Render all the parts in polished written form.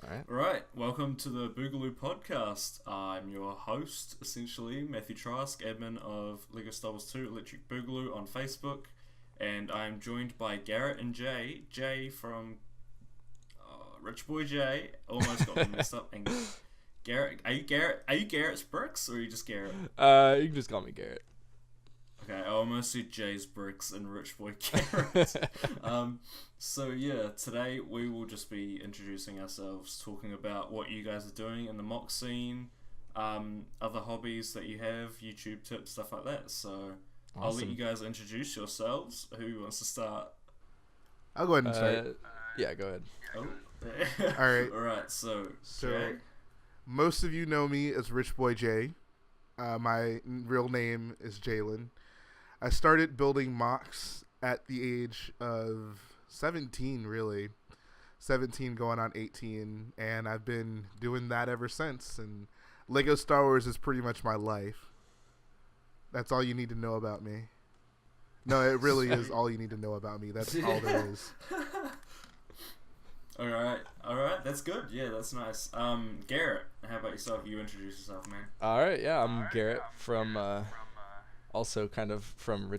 All right. Right, welcome to the Boogaloo podcast. I'm your host, essentially, Matthew Trask, admin of LEGO Star Wars 2 Electric Boogaloo on Facebook, and I'm joined by Garrett and Jay. Jay from RichboyJhae, almost got them messed up, and Garrett. Are you Garrett's Bricks, or are you just Garrett? You can just call me Garrett. Okay, I almost said Jay's Bricks and Rich Boy Garrett. So yeah, today we will just be introducing ourselves, talking about what you guys are doing in the mock scene, other hobbies that you have, YouTube tips, stuff like that. So I'll let you guys introduce yourselves. Who wants to start? I'll go ahead and start. Yeah, go ahead. Oh, All right. all right. So Jay? Most of you know me as RichboyJhae. My real name is Jalen. I started building mocks at the age of 17, really. 17 going on 18, and I've been doing that ever since. And LEGO Star Wars is pretty much my life. That's all you need to know about me. No, it really is all you need to know about me. That's all there is. All right, that's good. Yeah, that's nice. Garrett, how about yourself? You introduce yourself, man. All right, yeah, I'm Garrett from also kind of from the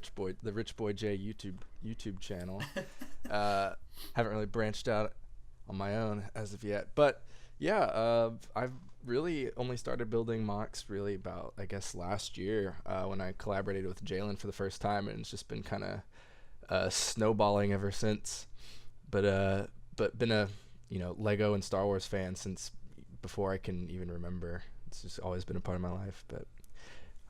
RichboyJhae YouTube channel. Haven't really branched out on my own as of yet, but yeah, I've really only started building mocks really about, I guess, last year when I collaborated with Jalen for the first time, and it's just been kind of snowballing ever since. But been a Lego and Star Wars fan since before I can even remember. It's just always been a part of my life. But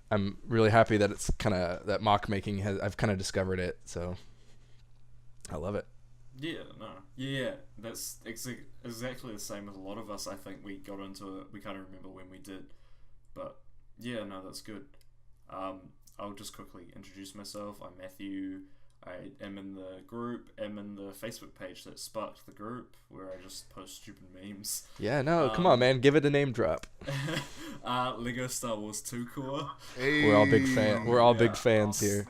I'm really happy that it's that mock making I've kind of discovered it. So I love it. Yeah, that's exactly the same with a lot of us. I think we got into it. We can't remember when we did, but yeah, no, that's good. I'll just quickly introduce myself. I'm Matthew. I am in the group. I'm in the Facebook page that sparked the group, where I just post stupid memes. Yeah, no, come on, man, give it a name drop. Lego Star Wars 2 Core. Hey. We're all big fans here.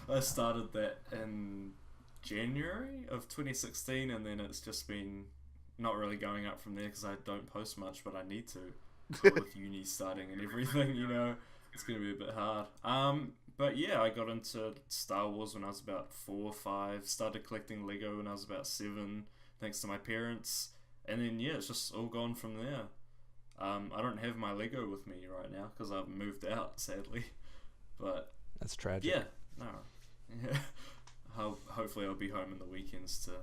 I started that in January of 2016, and then it's just been not really going up from there because I don't post much, but I need to. But with uni starting and everything, it's gonna be a bit hard. But yeah, I got into Star Wars when I was about 4 or 5. Started collecting Lego when I was about 7, thanks to my parents. And then yeah, it's just all gone from there. I don't have my Lego with me right now because I've moved out, sadly. But that's tragic. Yeah, no. Yeah. Hopefully I'll be home in the weekends to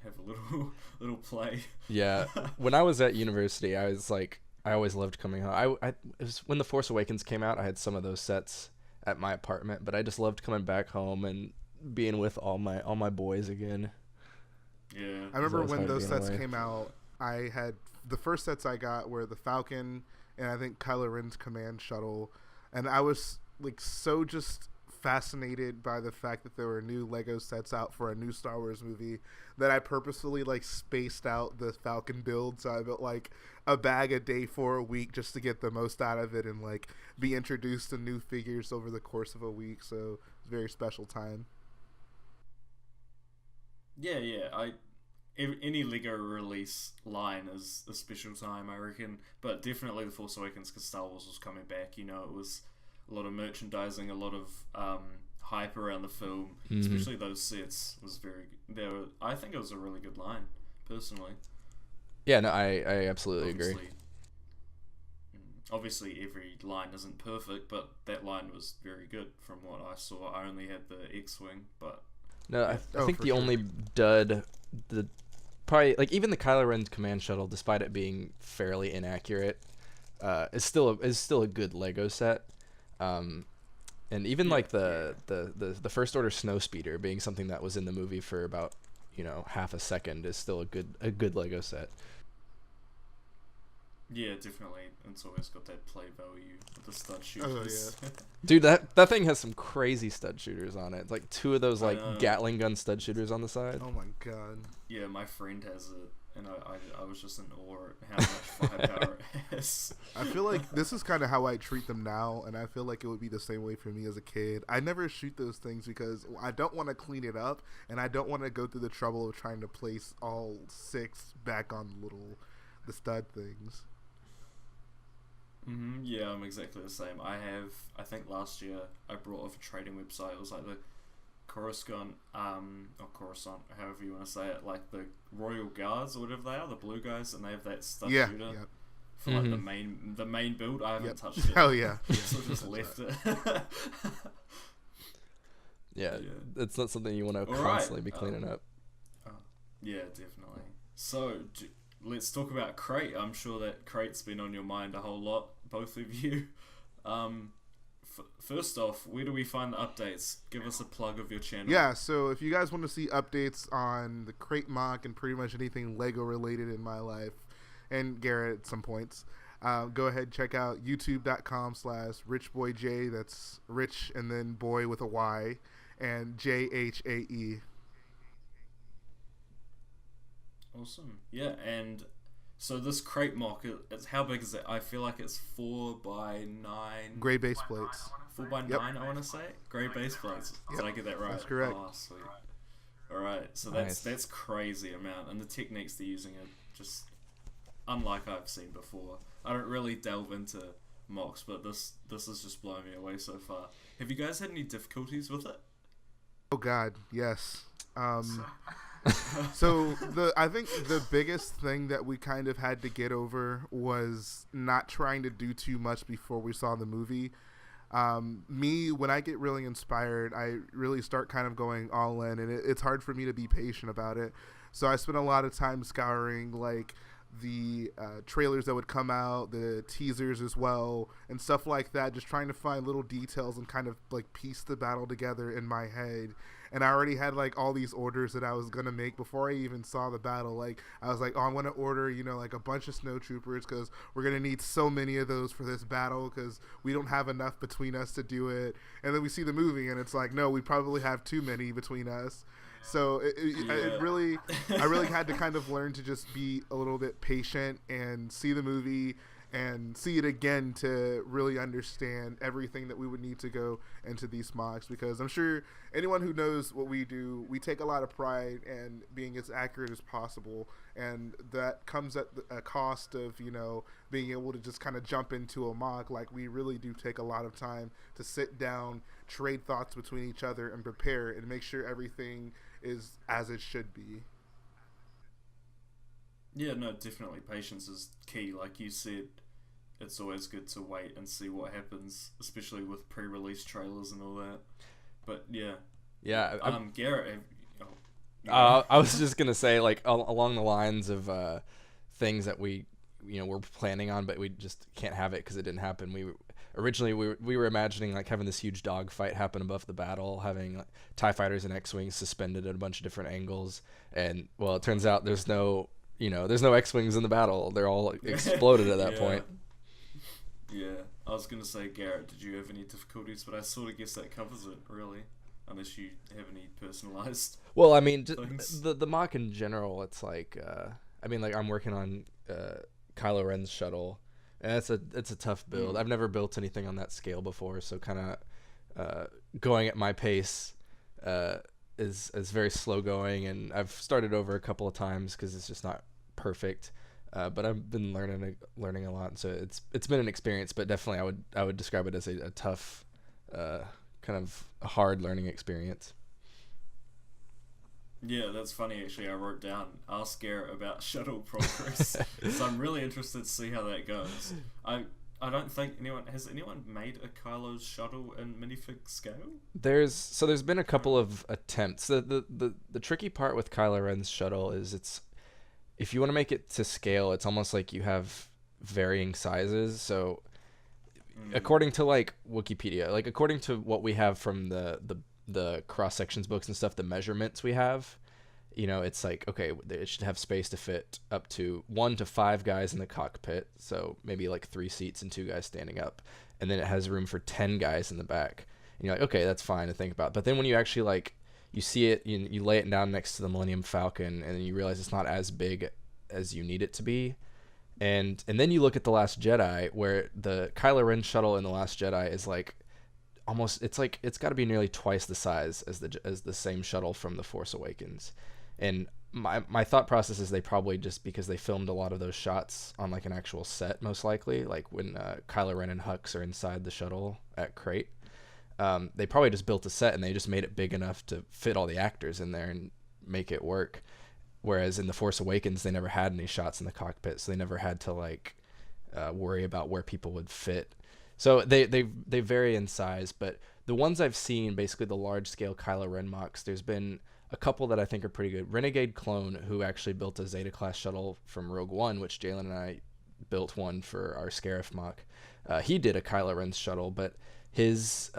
have a little play. Yeah, when I was at university, I always loved coming home. It was when The Force Awakens came out. I had some of those sets at my apartment, but I just loved coming back home and being with all my boys again. Yeah, I remember when those sets came out, I had the first sets I got were the Falcon and I think Kylo Ren's command shuttle, and I was so just fascinated by the fact that there were new Lego sets out for a new Star Wars movie that I purposefully spaced out the Falcon build, so I built a bag a day for a week just to get the most out of it and be introduced to new figures over the course of a week. So it was a very special time. Yeah, any Lego release line is a special time, I reckon, but definitely The Force Awakens because Star Wars was coming back. It was a lot of merchandising, a lot of hype around the film, especially those sets was very. I think it was a really good line, personally. Yeah, no, I absolutely agree. Obviously, every line isn't perfect, but that line was very good from what I saw. I only had the X-wing, but no, I think the only dud, probably even the Kylo Ren's command shuttle, despite it being fairly inaccurate, is still a good Lego set. And even the First Order Snowspeeder being something that was in the movie for about half a second is still a good Lego set. Yeah, definitely. It's always got that play value with the stud shooters. Oh, yeah. Dude, that thing has some crazy stud shooters on it. 2 of those Gatling gun stud shooters on the side. Oh my god. Yeah, my friend has it. and I was just in awe at how much firepower it has. I feel like this is kind of how I treat them now, and I feel like it would be the same way for me as a kid. I never shoot those things because I don't want to clean it up, and I don't want to go through the trouble of trying to place all 6 back on the stud things. Yeah, I'm exactly the same. I think last year I brought off a trading website. It was like the Coruscant, or Coruscant, however you want to say it, like the Royal Guards or whatever they are, the blue guys, and they have that stud shooter for like the main build. I haven't touched it. Hell yeah. So just left it. Yeah, it's not something you want to constantly be cleaning up. Yeah, definitely. So let's talk about Crate. I'm sure that Crate's been on your mind a whole lot, both of you. First off, where do we find the updates? Give us a plug of your channel. Yeah, so if you guys want to see updates on the Crate mock and pretty much anything Lego related in my life, and Garrett at some points, go ahead and check out youtube.com/RichboyJhae. That's Rich and then boy with a Y, and JHAE. Awesome. Yeah, and so this Crate mock, it's how big is it? I feel like it's 4x9 gray base plates. 4x9, I want to say. Gray base plates. Did I get that right? That's correct. Oh, sweet. Alright, so that's crazy amount, and the techniques they're using are just unlike I've seen before. I don't really delve into mocks, but this is just blowing me away so far. Have you guys had any difficulties with it? Oh God, yes. So I think the biggest thing that we kind of had to get over was not trying to do too much before we saw the movie. Me, when I get really inspired, I really start kind of going all in, and it's hard for me to be patient about it. So I spent a lot of time scouring like the trailers that would come out, the teasers as well, and stuff like that, just trying to find little details and kind of like piece the battle together in my head. And I already had like all these orders that I was gonna make before I even saw the battle. Like I was like, oh, I'm gonna order, like a bunch of snowtroopers because we're gonna need so many of those for this battle because we don't have enough between us to do it. And then we see the movie and it's like, no, we probably have too many between us. So I really had to kind of learn to just be a little bit patient and see the movie and see it again to really understand everything that we would need to go into these mocks, because I'm sure anyone who knows what we do, we take a lot of pride in being as accurate as possible, and that comes at a cost of being able to just kind of jump into a mock. Like, we really do take a lot of time to sit down, trade thoughts between each other, and prepare and make sure everything is as it should be. Yeah, no, definitely. Patience is key. Like you said, it's always good to wait and see what happens, especially with pre-release trailers and all that. But yeah. Yeah. Garrett, I was just gonna say, like, along the lines of things that we we're planning on, but we just can't have it because it didn't happen. We were imagining like having this huge dog fight happen above the battle, having like, TIE fighters and X-wings suspended at a bunch of different angles, and well, it turns out there's no X-wings in the battle. They're all exploded at that point. Yeah, I was gonna say, Garrett, did you have any difficulties? But I sort of guess that covers it, really, unless you have any personalized. Well, I mean, the mock in general, it's like, I'm working on Kylo Ren's shuttle, and it's a tough build. I've never built anything on that scale before, so kind of going at my pace is very slow going, and I've started over a couple of times because it's just not perfect. But I've been learning a lot, so it's been an experience. But definitely, I would describe it as a tough, kind of a hard learning experience. Yeah, that's funny. Actually, I wrote down ask Garrett about shuttle progress, so I'm really interested to see how that goes. I don't think has anyone made a Kylo's shuttle in minifig scale. There's been a couple of attempts. The tricky part with Kylo Ren's shuttle is if you want to make it to scale, it's almost like you have varying sizes. So according to like Wikipedia, like according to what we have from the cross sections books and stuff, the measurements we have, it's like, okay, it should have space to fit up to 1 to 5 guys in the cockpit. So maybe like 3 seats and 2 guys standing up. And then it has room for 10 guys in the back. And you're like, okay, that's fine to think about. But then when you actually like, you see it, you lay it down next to the Millennium Falcon, and then you realize it's not as big as you need it to be. And then you look at The Last Jedi, where the Kylo Ren shuttle in The Last Jedi is like almost, it's got to be nearly twice the size as the same shuttle from The Force Awakens. And my thought process is they probably, just because they filmed a lot of those shots on like an actual set, most likely, like when Kylo Ren and Hux are inside the shuttle at Crate, they probably just built a set and they just made it big enough to fit all the actors in there and make it work. Whereas in The Force Awakens, they never had any shots in the cockpit, so they never had to like worry about where people would fit. So they vary in size, but the ones I've seen, basically the large scale Kylo Ren mocks, there's been a couple that I think are pretty good. Renegade Clone, who actually built a Zeta class shuttle from Rogue One, which Jalen and I built one for our Scarif mock. He did a Kylo Ren shuttle, but his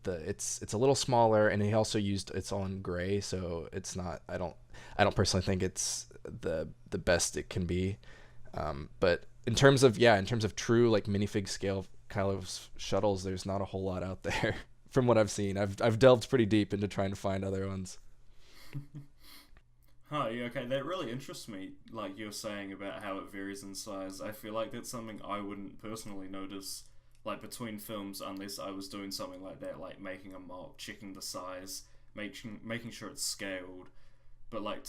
it's a little smaller, and he also used, it's all in gray, so it's not, I don't personally think it's the best it can be. But in terms of true like minifig scale Kylo's shuttles, there's not a whole lot out there from what I've seen. I've delved pretty deep into trying to find other ones. Huh, yeah, okay, that really interests me, like you're saying about how it varies in size. I feel like that's something I wouldn't personally notice, like between films, unless I was doing something like that, like making a mock, checking the size, making sure it's scaled. But like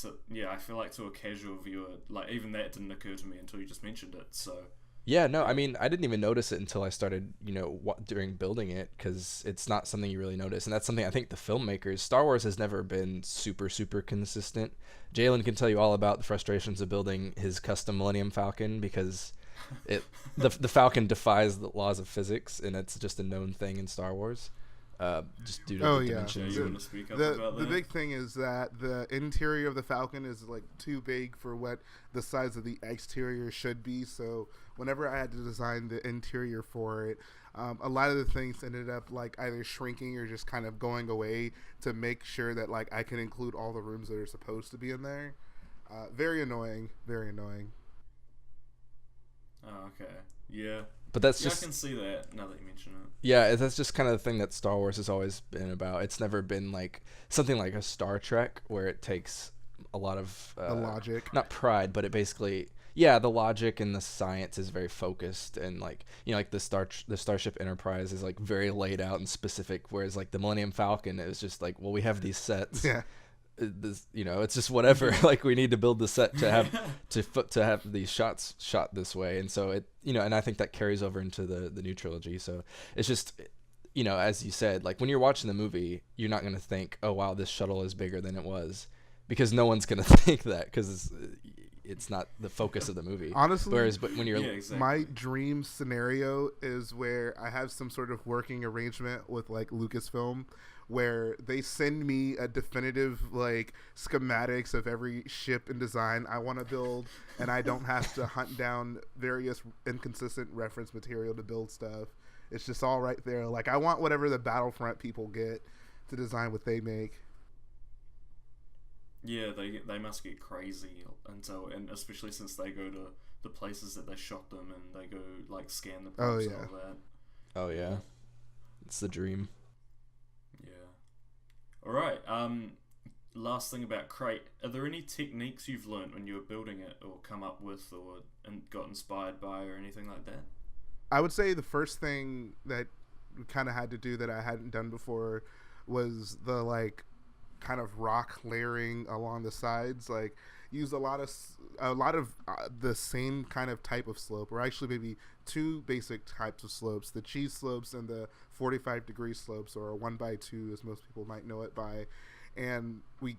I feel like to a casual viewer, like even that didn't occur to me until you just mentioned it. So yeah, no, I mean, I didn't even notice it until I started, during building it, because it's not something you really notice. And that's something I think the filmmakers, Star Wars has never been super, super consistent. Jalen can tell you all about the frustrations of building his custom Millennium Falcon, because the Falcon defies the laws of physics, and it's just a known thing in Star Wars. Just due to the dimensions. Yeah, you want to speak up the about the that? big thing is that the interior of the Falcon is like too big for what the size of the exterior should be. So whenever I had to design the interior for it, a lot of the things ended up like either shrinking or just kind of going away to make sure that like I can include all the rooms that are supposed to be in there. Very annoying. Very annoying. Oh, okay. Yeah. But that's I just, can see that now that you mention it. yeah, that's just kind of the thing that Star Wars has always been about. It's never been like something like a Star Trek, where it takes a lot of The logic. not pride, but it basically, yeah, the logic and the science is very focused, and like like the Starship Enterprise is like very laid out and specific, whereas like the Millennium Falcon, it was just like, well, we have these sets. Yeah. This, it's just whatever. Like, we need to build the set to have to have these shots shot this way, and so it, and I think that carries over into the new trilogy. So it's just, as you said, like when you're watching the movie, you're not gonna think, oh wow, this shuttle is bigger than it was, because no one's gonna think that, because it's not the focus of the movie. Honestly, but when you're exactly. My dream scenario is where I have some sort of working arrangement with like Lucasfilm, where they send me a definitive like schematics of every ship and design I want to build, and I don't have to hunt down various inconsistent reference material to build stuff. It's just all right there. Like, I want whatever the Battlefront people get to design what they make. Yeah, they must get crazy, and especially since they go to the places that they shot them, and they go like scan the props and all that. Oh yeah, it's the dream. Yeah. All right. Last thing about Crate. Are there any techniques you've learned when you were building it, or come up with, or got inspired by, or anything like that? I would say the first thing that we kind of had to do that I hadn't done before was the like kind of rock layering along the sides. Like, use a lot of the same kind of type of slope, or actually maybe two basic types of slopes: the cheese slopes and the 45-degree slopes, or a 1x2 as most people might know it by. And we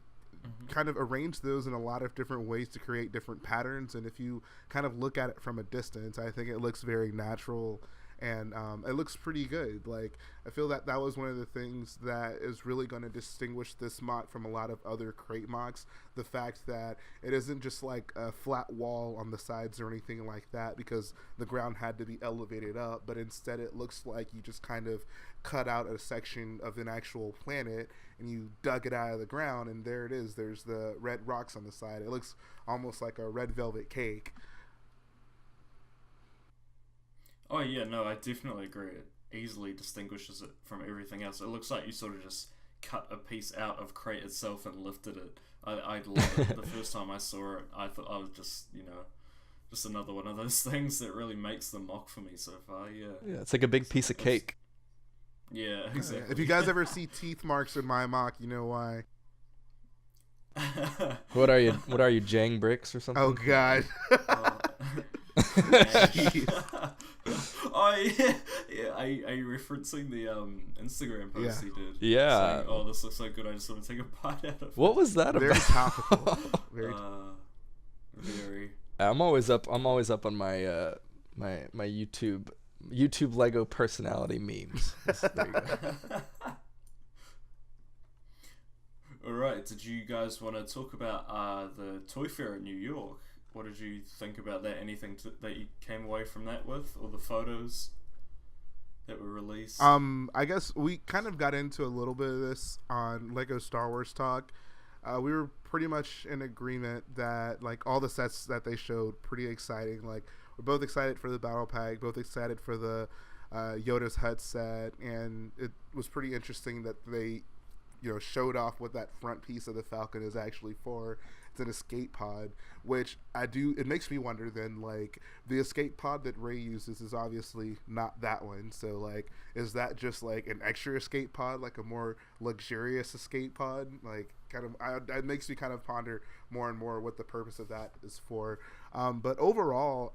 kind of arrange those in a lot of different ways to create different patterns. And if you kind of look at it from a distance, I think it looks very natural, and it looks pretty good. Like, I feel that was one of the things that is really going to distinguish this mock from a lot of other Crate mocks. The fact that it isn't just like a flat wall on the sides or anything like that, because the ground had to be elevated up, but instead it looks like you just kind of cut out a section of an actual planet and you dug it out of the ground, and there it is. There's the red rocks on the side. It looks almost like a red velvet cake. Oh yeah, no, I definitely agree. It easily distinguishes it from everything else. It looks like you sort of just cut a piece out of Crate itself and lifted it. I loved it. The first time I saw it, I thought I was just just another one of those things that really makes the mock for me so far. Yeah, it's like a big piece of cake. Yeah, exactly. If you guys ever see teeth marks in my mock, you know why. What are you, GarrettBricks or something? Oh god. Oh yeah. Are you referencing the Instagram post he did? Yeah. Saying, oh, this looks so good. I just want to take a bite out of it. What was that Very about? topical. Very. I'm always up on my my YouTube Lego personality memes. There you go. All right. Did you guys want to talk about the Toy Fair in New York? What did you think about that? Anything that you came away from that with, or the photos that were released? I guess we kind of got into a little bit of this on Lego Star Wars Talk. We were pretty much in agreement that like all the sets that they showed, pretty exciting. Like we're both excited for the Battle Pack, both excited for the Yoda's Hut set, and it was pretty interesting that they, showed off what that front piece of the Falcon is actually for. It's an escape pod, which it makes me wonder then, like, the escape pod that Rey uses is obviously not that one. So, like, is that just, like, an extra escape pod, like a more luxurious escape pod? Like, it makes me kind of ponder more and more what the purpose of that is for. But overall,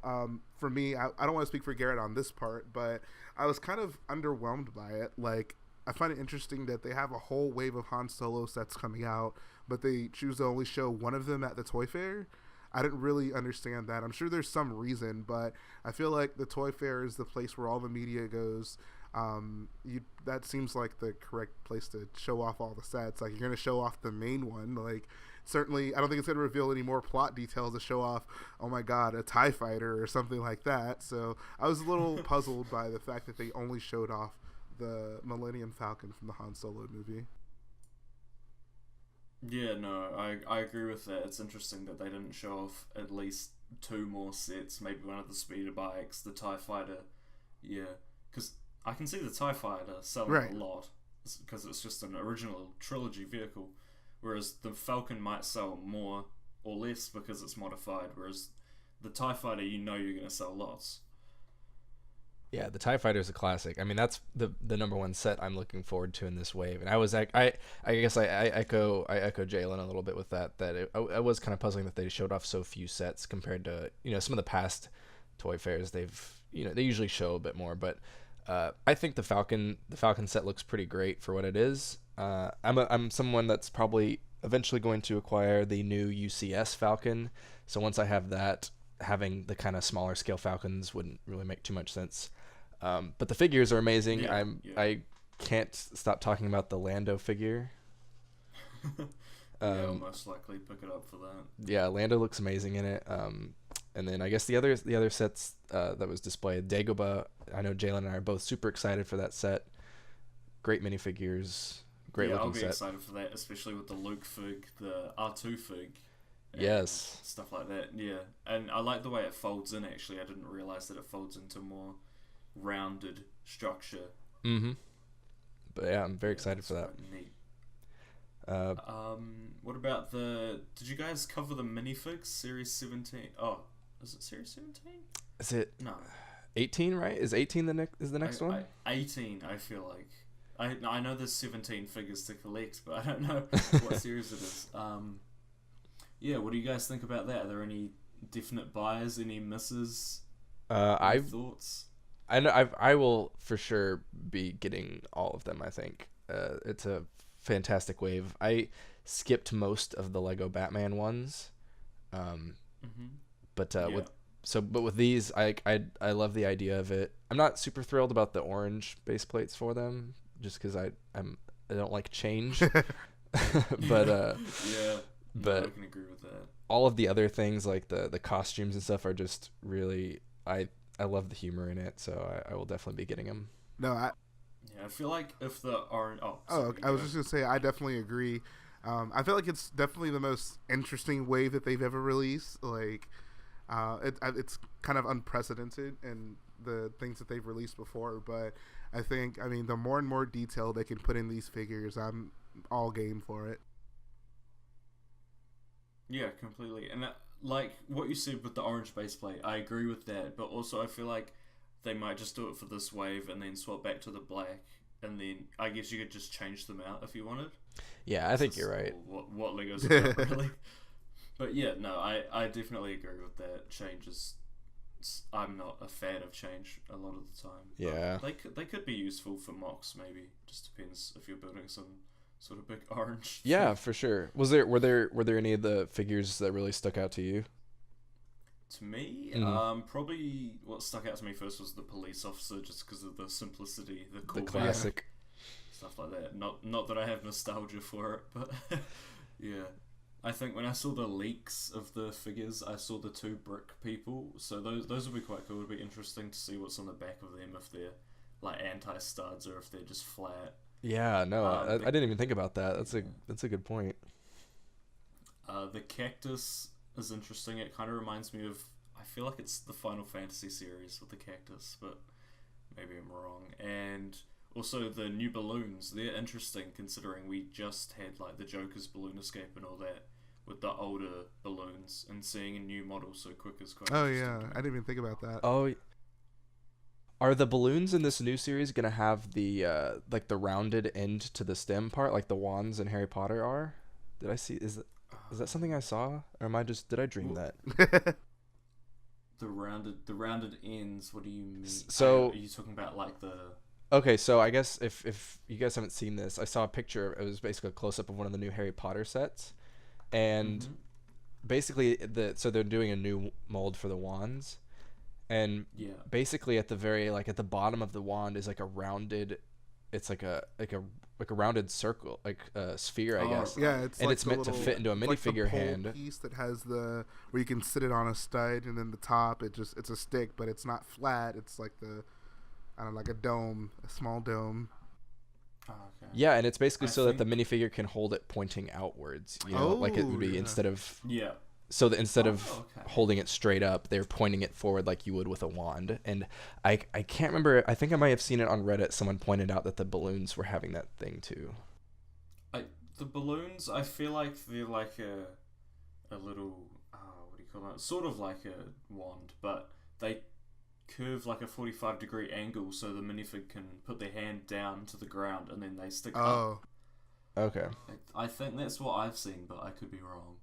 for me, I don't want to speak for Garrett on this part, but I was kind of underwhelmed by it. Like, I find it interesting that they have a whole wave of Han Solo sets coming out, but they choose to only show one of them at the Toy Fair. I didn't really understand that. I'm sure there's some reason, but I feel like the Toy Fair is the place where all the media goes. That seems like the correct place to show off all the sets. Like, you're going to show off the main one. Like, certainly, I don't think it's going to reveal any more plot details to show off, oh my god, a TIE fighter or something like that. So I was a little puzzled by the fact that they only showed off the Millennium Falcon from the Han Solo movie. Yeah, no, I agree with that. It's interesting that they didn't show off at least two more sets, maybe one of the speeder bikes, the TIE fighter. Yeah, because I can see the TIE fighter selling a lot, because it's just an original trilogy vehicle, whereas the Falcon might sell more or less because it's modified, whereas the TIE fighter, you're going to sell lots. Yeah, the TIE Fighter is a classic. I mean, that's the number one set I'm looking forward to in this wave. And I guess I echo Jalen a little bit with that. I was kind of puzzling that they showed off so few sets compared to some of the past Toy Fairs. They usually show a bit more, but I think the Falcon set looks pretty great for what it is. I'm someone that's probably eventually going to acquire the new UCS Falcon. So once I have that, having the kind of smaller scale Falcons wouldn't really make too much sense. But the figures are amazing. I can't stop talking about the Lando figure. I'll most likely pick it up for that. Yeah, Lando looks amazing in it. And then I guess the other sets that was displayed, Dagobah. I know Jalen and I are both super excited for that set. Great minifigures, great looking set. I'll be excited for that, especially with the Luke fig, the R2 fig. Yes. Stuff like that, yeah. And I like the way it folds in, actually. I didn't realize that it folds into more rounded structure. Mm-hmm. But yeah, I'm very excited for that. Neat. What about did you guys cover the minifigs, Series 17? Oh, is it Series 17? Is it? No. 18, right? Is 18 the next one? 18, I feel like. I know there's 17 figures to collect, but I don't know what series it is. Yeah, what do you guys think about that? Are there any definite buys, any misses? Thoughts? I will for sure be getting all of them. I think it's a fantastic wave. I skipped most of the Lego Batman ones, but with these, I love the idea of it. I'm not super thrilled about the orange base plates for them, just because I don't like change. But yeah. But I can agree with that. All of the other things, like the costumes and stuff, are just really I love the humor in it, so I will definitely be getting them. No, I feel like if the orange. I was just gonna say I definitely agree. I feel like it's definitely the most interesting wave that they've ever released. Like, it's kind of unprecedented in the things that they've released before, but I think the more and more detail they can put in these figures, I'm all game for it. Yeah, completely. And like what you said with the orange base plate, I agree with that. But also, I feel like they might just do it for this wave and then swap back to the black, and then I guess you could just change them out if you wanted. Yeah, I think you're right. What Lego's about, really. But yeah, no, I definitely agree with that. Change is, I'm not a fan of change a lot of the time. Yeah, they could be useful for mocks, maybe. Just depends if you're building some sort of big orange. Yeah, thing. for sure. Were there any of the figures that really stuck out to you? To me, probably what stuck out to me first was the police officer, just because of the simplicity, the cool classic stuff like that. Not that I have nostalgia for it, but yeah. I think when I saw the leaks of the figures, I saw the 2 brick people. So those would be quite cool. It would be interesting to see what's on the back of them, if they're like anti-studs or if they're just flat. Yeah, no, I didn't even think about that. That's a good point. The cactus is interesting. It kind of reminds me of, I feel like it's the Final Fantasy series with the cactus, but maybe I'm wrong. And also the new balloons, they're interesting considering we just had like the Joker's balloon escape and all that with the older balloons, and seeing a new model so quick is quite interesting. I didn't even think about that. Oh, are the balloons in this new series gonna have the like the rounded end to the stem part, like the wands in Harry Potter are? Did I see? Is that something I saw, or did I dream that? The rounded ends. What do you mean? So are you talking about like the? Okay, so I guess if you guys haven't seen this, I saw a picture. It was basically a close up of one of the new Harry Potter sets, and basically so they're doing a new mold for the wands, and basically at the at the bottom of the wand is like a rounded, it's like a rounded circle, like a sphere, I guess. Yeah, it's and like it's meant to fit into a minifigure hand. Piece that has where you can sit it on a stud, and then the top it's a stick, but it's not flat. It's like like a dome, a small dome. Oh, okay. Yeah, and it's basically that the minifigure can hold it pointing outwards. You know, like it would be instead of instead of holding it straight up, they're pointing it forward like you would with a wand. And I can't remember. I think I might have seen it on Reddit. Someone pointed out that the balloons were having that thing too. The balloons, I feel like they're like a little what do you call that? Sort of like a wand, but they curve like a 45-degree angle, so the minifig can put their hand down to the ground and then they stick up. Okay. I think that's what I've seen, but I could be wrong.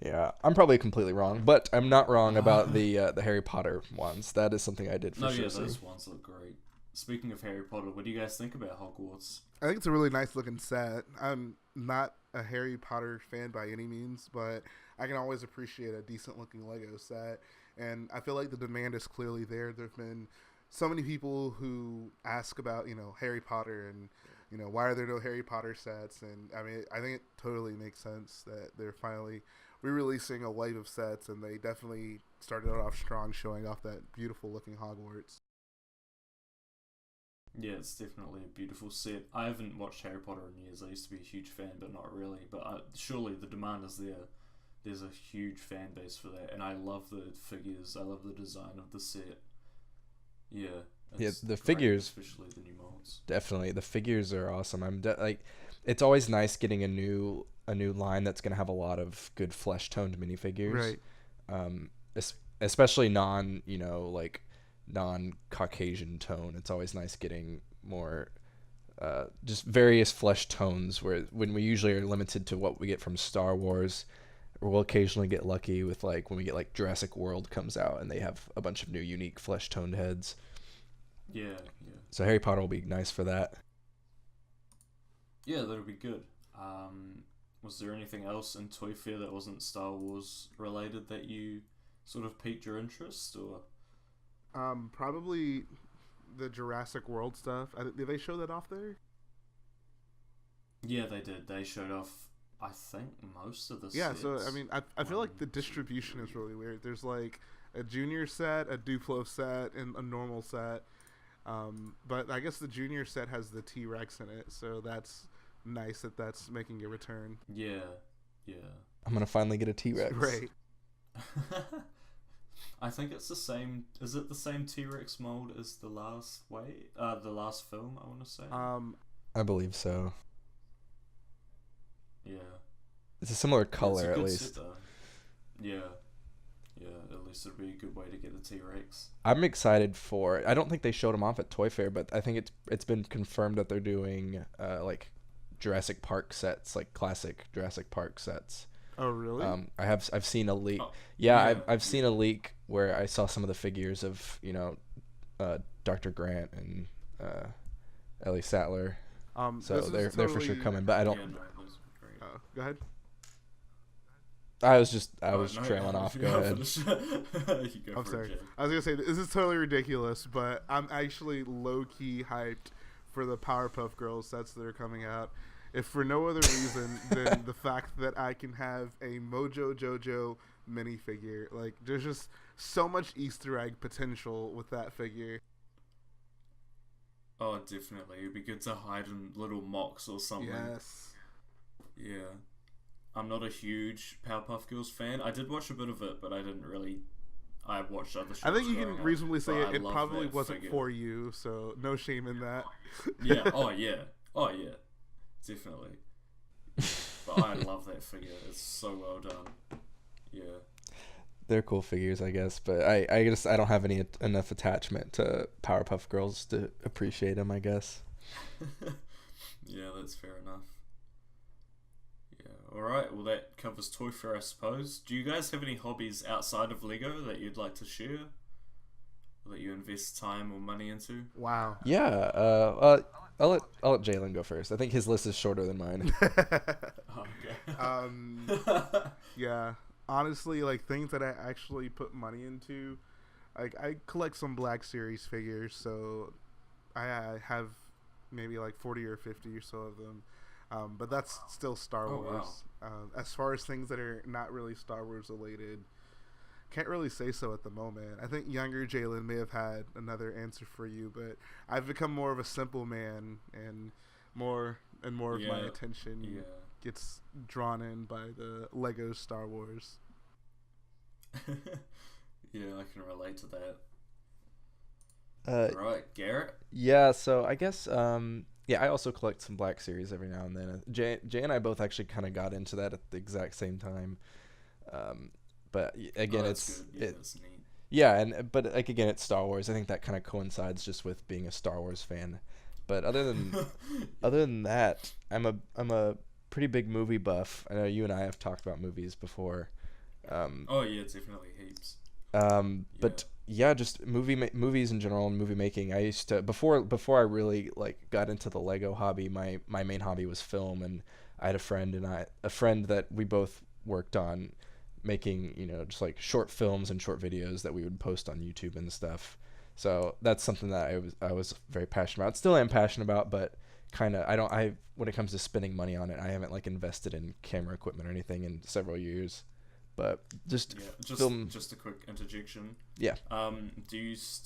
Yeah, I'm probably completely wrong, but I'm not wrong about the Harry Potter ones. That is something I did for sure. Those ones look great. Speaking of Harry Potter, what do you guys think about Hogwarts? I think it's a really nice looking set. I'm not a Harry Potter fan by any means, but I can always appreciate a decent looking Lego set. And I feel like the demand is clearly there. There've been so many people who ask about, Harry Potter and, why are there no Harry Potter sets? And I mean, I think it totally makes sense that they're finally re-releasing a wave of sets, and they definitely started off strong, showing off that beautiful looking Hogwarts. Yeah, it's definitely a beautiful set. I haven't watched Harry Potter in years. I used to be a huge fan, but not really. But surely the demand is there. There's a huge fan base for that, and I love the figures. I love the design of the set. Yeah. The figures, especially the new molds. Definitely, the figures are awesome. It's always nice getting a new line that's gonna have a lot of good flesh toned minifigures. Right. Especially non-Caucasian tone. It's always nice getting more just various flesh tones, when we usually are limited to what we get from Star Wars. We'll occasionally get lucky with when we get Jurassic World comes out and they have a bunch of new unique flesh toned heads. Yeah. So Harry Potter will be nice for that. Yeah, that'll be good. Was there anything else in Toy Fair that wasn't Star Wars related that you sort of piqued your interest, or? Probably the Jurassic World stuff. Did they show that off there? Yeah, they did. They showed off, I think, most of the sets. So I mean, I feel like the distribution is really weird. There's a junior set, a Duplo set, and a normal set. But I guess the junior set has the T-Rex in it, so that's nice that's making a return. Yeah. I'm gonna finally get a T-Rex. Right. I think it's the same. Is it the same T-Rex mold as the last film? I want to say. I believe so. Yeah. It's a similar It's a color, at good least. set, though. Yeah. Yeah, at least it'd be a good way to get the T-Rex. I'm excited for. I don't think they showed them off at Toy Fair, but I think it's been confirmed that they're doing like Jurassic Park sets, like classic Jurassic Park sets. Oh, really? I've seen a leak. Oh, Yeah, yeah, I've seen a leak where I saw some of the figures of Dr. Grant and Ellie Sattler. So this is they're for sure totally- coming, but I don't. Yeah, no, those are great. Go ahead. I was No, trailing off. Go yeah, ahead. you go I'm for sorry. it, Jay. I was gonna say this is totally ridiculous, but I'm actually low key hyped for the Powerpuff Girls sets that are coming out. If for no other reason than the fact that I can have a Mojo Jojo minifigure. Like, there's just so much Easter egg potential with that figure. Oh, definitely. It'd be good to hide in little mocks or something. Yes. Yeah. I'm not a huge Powerpuff Girls fan. I did watch a bit of it, but I didn't really. I watched other shows. I think you growing can up, reasonably say but I it love probably that wasn't figure. for you, so no shame in that. Yeah. Oh yeah. Oh yeah. Definitely. But I love that figure. It's so well done. Yeah. They're cool figures, I guess, but I guess I don't have enough attachment to Powerpuff Girls to appreciate them, I guess. Yeah, that's fair enough. Yeah. All right. Well, that covers Toy Fair, I suppose. Do you guys have any hobbies outside of Lego that you'd like to share, or that you invest time or money into? Wow. Yeah. I'll let Jalen go first. I think his list is shorter than mine. Oh, okay. Yeah. Honestly, like, things that I actually put money into, like, I collect some Black Series figures, so I have maybe like 40 or 50 or so of them. But that's still Star Oh, Wars. As far as things that are not really Star Wars related, can't really say so at the moment. I think younger Jalen may have had another answer for you, but I've become more of a simple man, and more of my attention gets drawn in by the Lego Star Wars. Yeah, I can relate to that. Right, Garrett? Yeah, so I guess I also collect some Black Series every now and then. Jay and I both actually kind of got into that at the exact same time. But again, that's neat. Yeah, but like again, it's Star Wars. I think that kind of coincides just with being a Star Wars fan. But other than that, I'm a pretty big movie buff. I know you and I have talked about movies before. Oh yeah, definitely heaps. But yeah, just movies in general and movie making. I used to before I really like got into the Lego hobby. My main hobby was film, and I had a friend that we both worked on making, just like short films and short videos that we would post on YouTube and stuff. So that's something that I was very passionate about. Still am passionate about, but kind of when it comes to spending money on it, I haven't like invested in camera equipment or anything in several years. But just a quick interjection. Yeah. Are those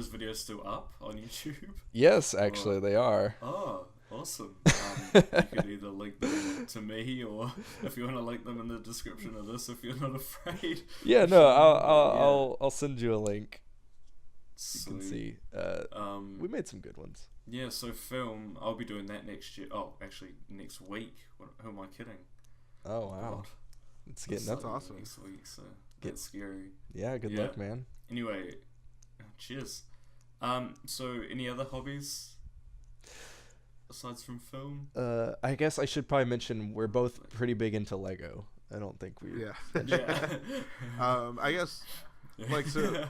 videos still up on YouTube? Yes, actually they are. Oh, awesome. You could either link them to me, or if you want to link them in the description of this, if you're not afraid. Yeah, no, I'll send you a link. Sweet. You can see. We made some good ones. Yeah, so film, I'll be doing that next year. Oh, actually, next week. Who am I kidding? Oh, wow. God. It's getting That's awesome. Next week, so that's scary. Yeah, good luck, man. Anyway, cheers. So any other hobbies aside from film? I guess I should probably mention we're both pretty big into Lego. I don't think we. Yeah. Yeah. I guess, like, so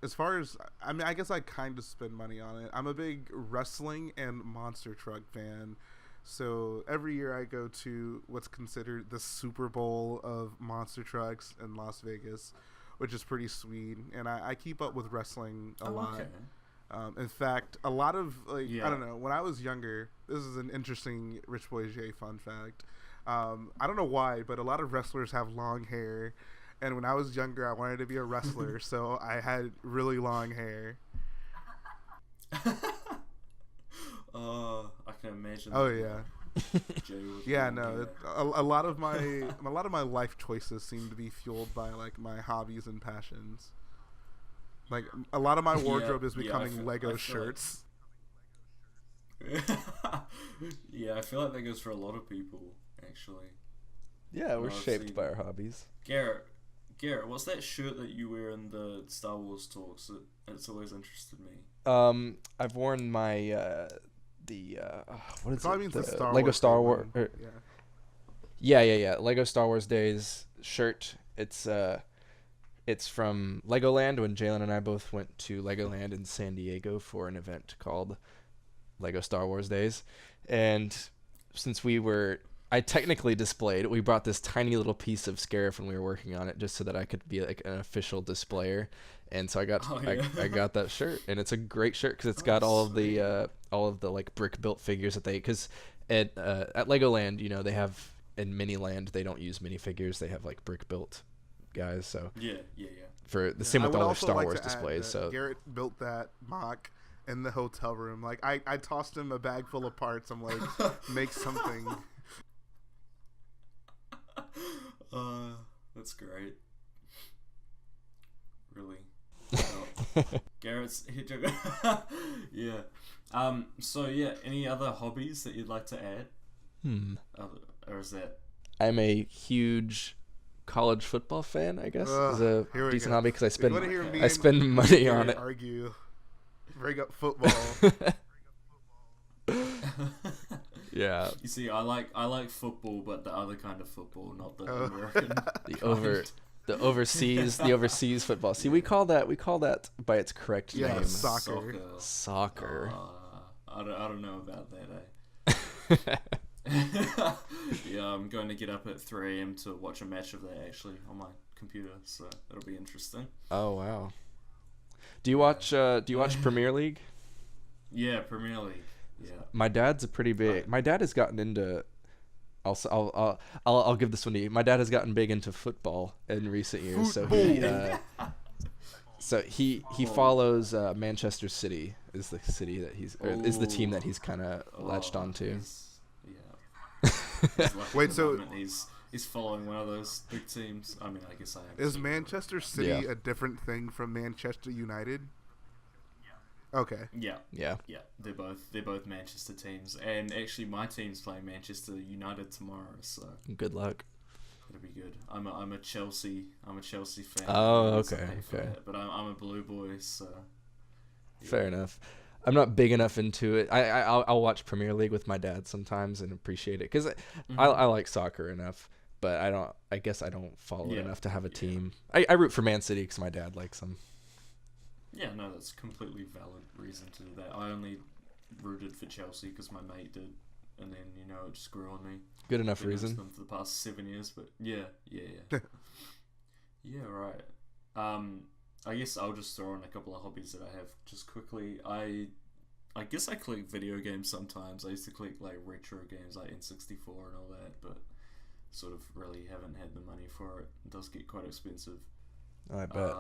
as far as, I guess I kind of spend money on it. I'm a big wrestling and monster truck fan. So every year I go to what's considered the Super Bowl of monster trucks in Las Vegas, which is pretty sweet. And I keep up with wrestling a lot. Okay. In fact, a lot of, I don't know, when I was younger, this is an interesting RichboyJhae fun fact. I don't know why, but a lot of wrestlers have long hair. And when I was younger, I wanted to be a wrestler, so I had really long hair. I can imagine. Oh yeah. Yeah, no. A lot of my life choices seem to be fueled by like my hobbies and passions. Like a lot of my wardrobe is becoming Lego shirts. Yeah, I feel like that goes for a lot of people. actually. Yeah, we're I've shaped seen- by our hobbies. Garrett, what's that shirt that you wear in the Star Wars talks? It's always interested me. I've worn my what is Probably it? means the Star Lego Wars Star Day Wars. one. Yeah. Yeah. Lego Star Wars Days shirt. It's from Legoland when Jalen and I both went to Legoland in San Diego for an event called Lego Star Wars Days. And since I technically displayed, we brought this tiny little piece of Scarif when we were working on it just so that I could be like an official displayer. And so I got I got that shirt, and it's a great shirt because it's got all of the like brick built figures that because at Legoland, you know, they have in Miniland they don't use minifigures, they have like brick built guys. So Yeah. for the same with all their Star like Wars to add displays. that So Garrett built that mock in the hotel room. Like I tossed him a bag full of parts. I'm like, make something. That's great. Really. Garrett's hit joke. Yeah. So yeah, any other hobbies that you'd like to add? Or is that? I'm a huge college football fan, I guess. Is Here a we decent go. hobby because I spend wanna hear me I spend and money Garrett on it. Argue, bring up football. Yeah. You see, I like football, but the other kind of football, not the American. The overseas football. See, we call that by its correct name. Soccer. I don't know about that, Yeah, I'm going to get up at 3 a.m. to watch a match of that actually on my computer, so it'll be interesting. Oh wow. Do you watch Premier League? Yeah, Premier League. Yeah. My dad's a pretty big. My dad has gotten into. I'll give this one to you. My dad has gotten big into football in recent years, so he follows Manchester City is the city that is the team that he's kind of latched onto. Wait, so he's following one of those big teams. I mean, I guess I am. Is Manchester City a different thing from Manchester United? Okay. Yeah. Yeah. They're both Manchester teams, and actually, my team's playing Manchester United tomorrow, so good luck. It'll be good. I'm a Chelsea fan. Oh, okay. But I'm a blue boy, so yeah. Fair enough. I'm not big enough into it. I'll watch Premier League with my dad sometimes and appreciate it because I like soccer enough, but I guess I don't follow it enough to have a team. I root for Man City because my dad likes them. Yeah, no, that's a completely valid reason to do that. I only rooted for Chelsea because my mate did, and then it just grew on me. Good enough reason. Them for the past 7 years, but yeah. Yeah, right. I guess I'll just throw in a couple of hobbies that I have just quickly. I guess I collect video games sometimes. I used to collect like retro games like N64 and all that, but sort of really haven't had the money for it. It does get quite expensive. I bet.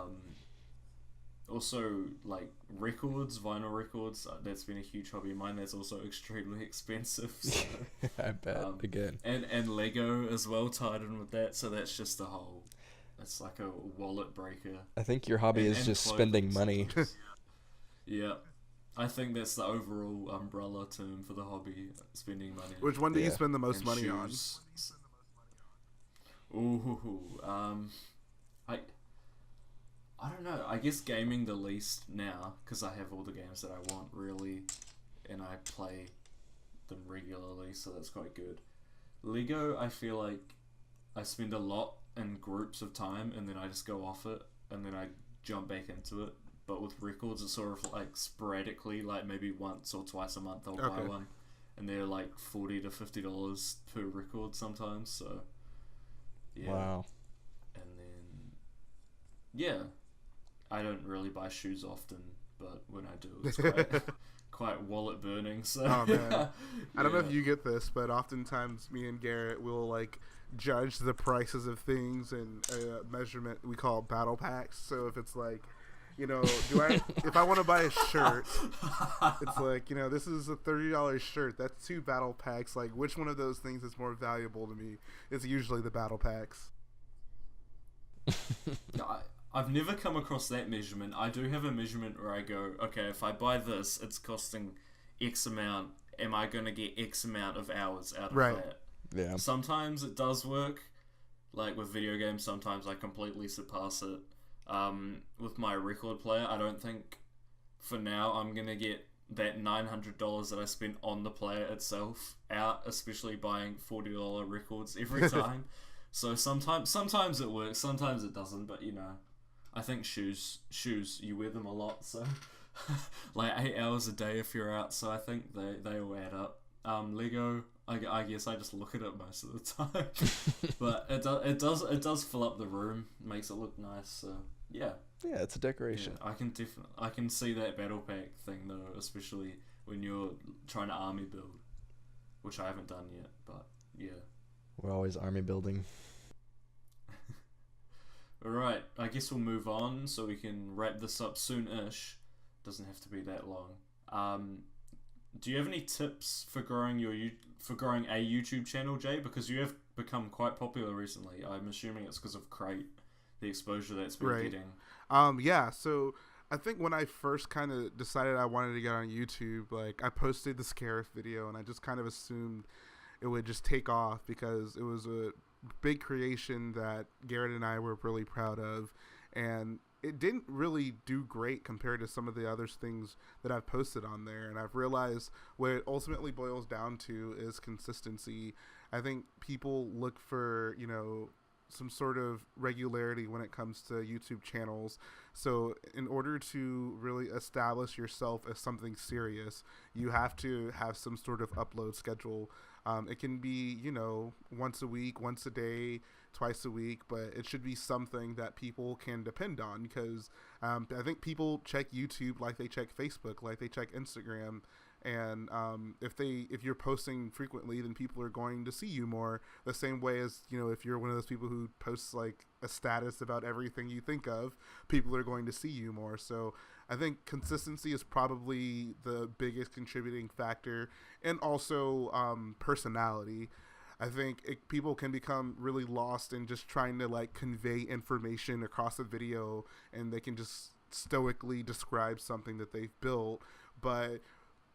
Also, like vinyl records, that's been a huge hobby of mine. That's also extremely expensive. So, I bet, again. And Lego as well tied in with that, so that's just it's like a wallet breaker. I think your hobby is just spending money. Yeah. I think that's the overall umbrella term for the hobby, spending money. Which one do you spend the most money shoes. Ooh, I don't know. I guess gaming the least now because I have all the games that I want really, and I play them regularly, so that's quite good. Lego, I feel like I spend a lot in groups of time, and then I just go off it, and then I jump back into it. But with records, it's sort of like sporadically, like maybe once or twice a month I'll buy one, and they're like $40 to $50 per record sometimes. So yeah. Wow. And then I don't really buy shoes often, but when I do, it's quite wallet burning. So oh man, I don't know if you get this, but oftentimes me and Garrett will like judge the prices of things and measurement we call battle packs. So if it's like, if I want to buy a shirt, it's like, this is a $30 shirt. That's 2 battle packs. Like, which one of those things is more valuable to me? It's usually the battle packs. I've never come across that measurement. I do have a measurement where I go, okay, if I buy this, it's costing X amount. Am I going to get X amount of hours out of that? Yeah. Sometimes it does work. Like with video games, sometimes I completely surpass it. With my record player, I don't think for now I'm gonna get that $900 that I spent on the player itself out, especially buying $40 records every time. So sometimes it works, sometimes it doesn't. But you know, I think shoes, you wear them a lot, so like 8 hours a day if you're out. So I think they all add up. Lego, I guess I just look at it most of the time, but it does fill up the room, makes it look nice. So yeah, it's a decoration. Yeah, I can see that battle pack thing though, especially when you're trying to army build, which I haven't done yet. But yeah, we're always army building. All right, I guess we'll move on so we can wrap this up soon-ish. Doesn't have to be that long. Do you have any tips for growing a YouTube channel, Jay? Because you have become quite popular recently. I'm assuming it's because of Crate, the exposure that's been getting. Yeah. So I think when I first kind of decided I wanted to get on YouTube, like I posted the Scarif video, and I just kind of assumed it would just take off because it was a big creation that Garrett and I were really proud of, and it didn't really do great compared to some of the other things that I've posted on there. And I've realized what it ultimately boils down to is consistency. I think people look for, you know, some sort of regularity when it comes to YouTube channels. So in order to really establish yourself as something serious, you have to have some sort of upload schedule. It can be, you know, once a week, once a day, twice a week, but it should be something that people can depend on, because I think people check YouTube like they check Facebook, like they check Instagram. And if you're posting frequently, then people are going to see you more, the same way as, you know, if you're one of those people who posts like a status about everything you think of, people are going to see you more. So I think consistency is probably the biggest contributing factor, and also personality. I think people can become really lost in just trying to like convey information across a video, and they can just stoically describe something that they've built. But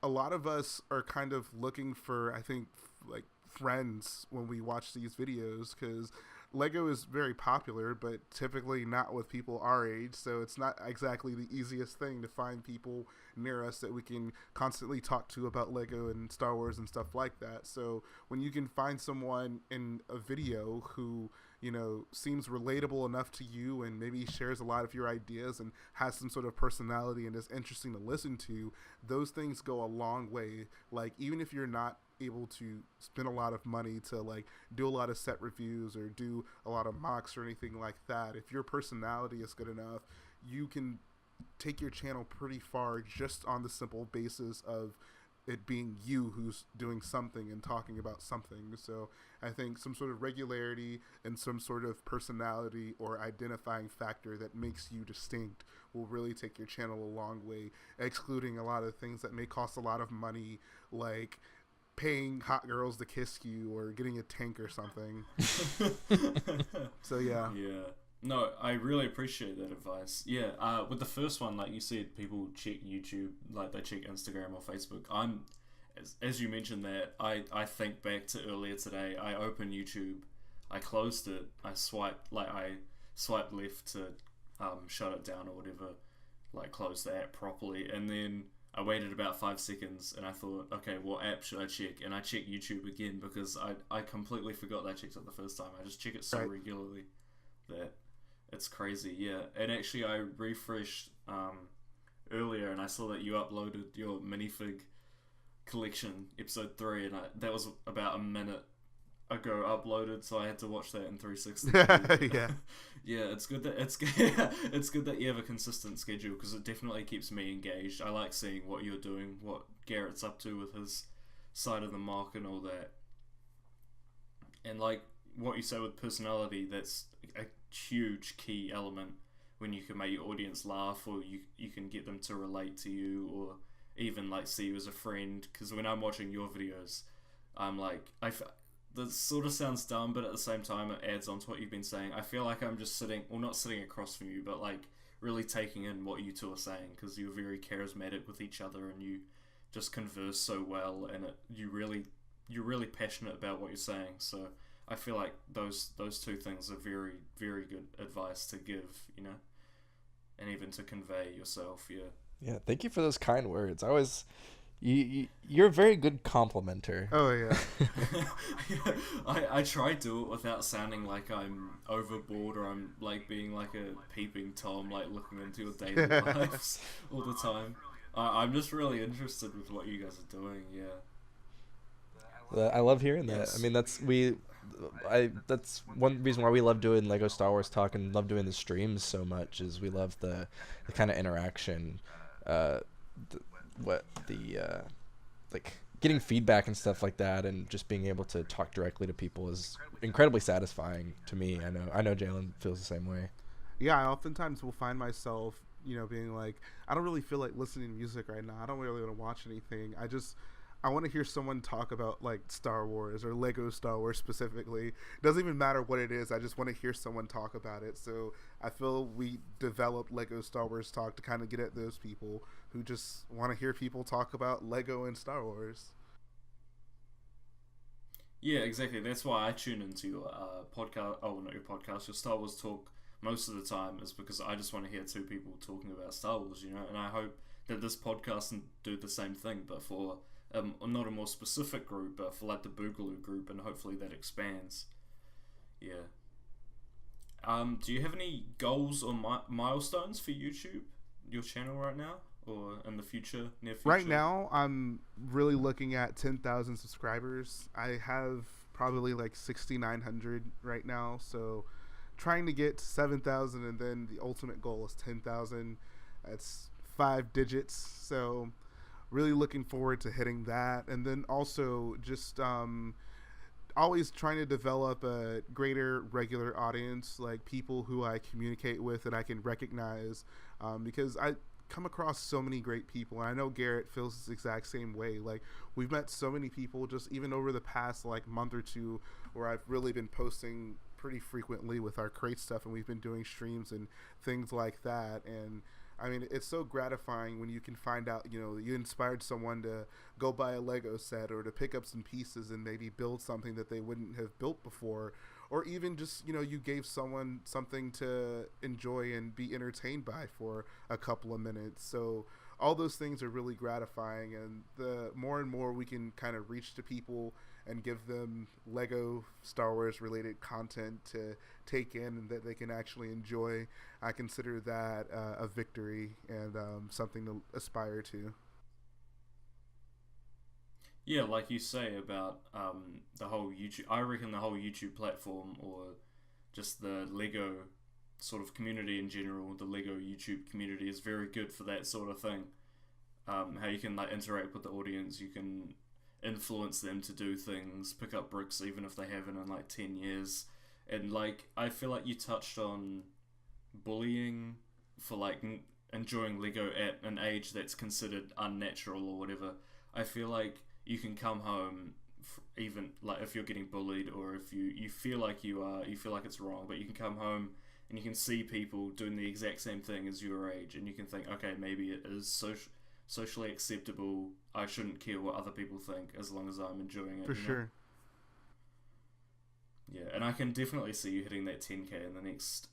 a lot of us are kind of looking for, I think, like friends when we watch these videos, because Lego is very popular, but typically not with people our age, so it's not exactly the easiest thing to find people near us that we can constantly talk to about Lego and Star Wars and stuff like that. So when you can find someone in a video who, you know, seems relatable enough to you and maybe shares a lot of your ideas and has some sort of personality and is interesting to listen to, those things go a long way. Like, even if you're not able to spend a lot of money to like do a lot of set reviews or do a lot of mocks or anything like that, if your personality is good enough, you can take your channel pretty far just on the simple basis of it being you who's doing something and talking about something. So I think some sort of regularity and some sort of personality or identifying factor that makes you distinct will really take your channel a long way, excluding a lot of things that may cost a lot of money, like paying hot girls to kiss you or getting a tank or something. So yeah. No, I really appreciate that advice. Yeah, with the first one, like you said, people check YouTube like they check Instagram or Facebook. As you mentioned that, I think back to earlier today. I opened YouTube, I closed it, I swiped left to shut it down or whatever, like close the app properly, and then I waited about 5 seconds and I thought, okay, what app should I check? And I checked YouTube again because I completely forgot that I checked it the first time. I just check it so regularly that it's crazy. Yeah, and actually I refreshed earlier and I saw that you uploaded your minifig collection, episode 3, and that was about a minute ago uploaded, so I had to watch that in 360. Yeah. Yeah, it's good that it's good that you have a consistent schedule, because it definitely keeps me engaged. I like seeing what you're doing, what Garrett's up to with his side of the mock and all that. And like what you say with personality, that's a huge key element when you can make your audience laugh, or you can get them to relate to you, or even like see you as a friend. Because when I'm watching your videos, I'm like, that sort of sounds dumb, but at the same time it adds on to what you've been saying. I feel like I'm just not sitting across from you, but like really taking in what you two are saying, because you're very charismatic with each other and you just converse so well, and you really you're really passionate about what you're saying. So I feel like those two things are very, very good advice to give, and even to convey yourself. Yeah. Yeah, thank you for those kind words. You're a very good complimenter. Oh yeah. I try to do it without sounding like I'm overboard or I'm like being like a peeping Tom, like looking into your daily lives all the time. I'm just really interested with what you guys are doing. Yeah. I love hearing that. Yes. I mean, that's one reason why we love doing Lego Star Wars Talk and love doing the streams so much, is we love the kind of interaction, like getting feedback and stuff like that, and just being able to talk directly to people is incredibly satisfying to me. I know Jalen feels the same way. Yeah, I oftentimes will find myself, being like, I don't really feel like listening to music right now. I don't really want to watch anything. I want to hear someone talk about like Star Wars or Lego Star Wars specifically. It doesn't even matter what it is. I just want to hear someone talk about it. So I feel we developed Lego Star Wars Talk to kind of get at those people who just want to hear people talk about Lego and Star Wars. Yeah, exactly. That's why I tune into your podcast. Oh, not your podcast. Your Star Wars Talk most of the time is because I just want to hear two people talking about Star Wars. And I hope that this podcast can do the same thing, but for not a more specific group, but for like the Boogaloo group, and hopefully that expands. Yeah. Do you have any goals or milestones for YouTube, your channel right now, or in the future, near future? Right now, I'm really looking at 10,000 subscribers. I have probably like 6,900 right now, so trying to get to 7,000, and then the ultimate goal is 10,000. That's 5 digits, so really looking forward to hitting that. And then also just always trying to develop a greater regular audience, like people who I communicate with and I can recognize, because I come across so many great people, and I know Garrett feels this exact same way. Like, we've met so many people just even over the past like month or two, where I've really been posting pretty frequently with our crate stuff, and we've been doing streams and things like that. And I mean, it's so gratifying when you can find out, you inspired someone to go buy a Lego set or to pick up some pieces and maybe build something that they wouldn't have built before, or even just, you gave someone something to enjoy and be entertained by for a couple of minutes. So all those things are really gratifying, and the more and more we can kind of reach to people and give them Lego Star Wars related content to take in and that they can actually enjoy, I consider that a victory and something to aspire to. Yeah, like you say about the whole YouTube, I reckon the whole YouTube platform, or just the Lego sort of community in general, the Lego YouTube community is very good for that sort of thing. How you can like interact with the audience, you can influence them to do things, pick up bricks even if they haven't in like 10 years. And like, I feel like you touched on bullying for like enjoying Lego at an age that's considered unnatural or whatever. I feel like you can come home, even like if you're getting bullied, or if you feel like you feel like it's wrong, but you can come home and you can see people doing the exact same thing as your age, and you can think, okay, maybe it is socially acceptable. I shouldn't care what other people think as long as I'm enjoying it. For sure. Yeah, and I can definitely see you hitting that 10k in the next,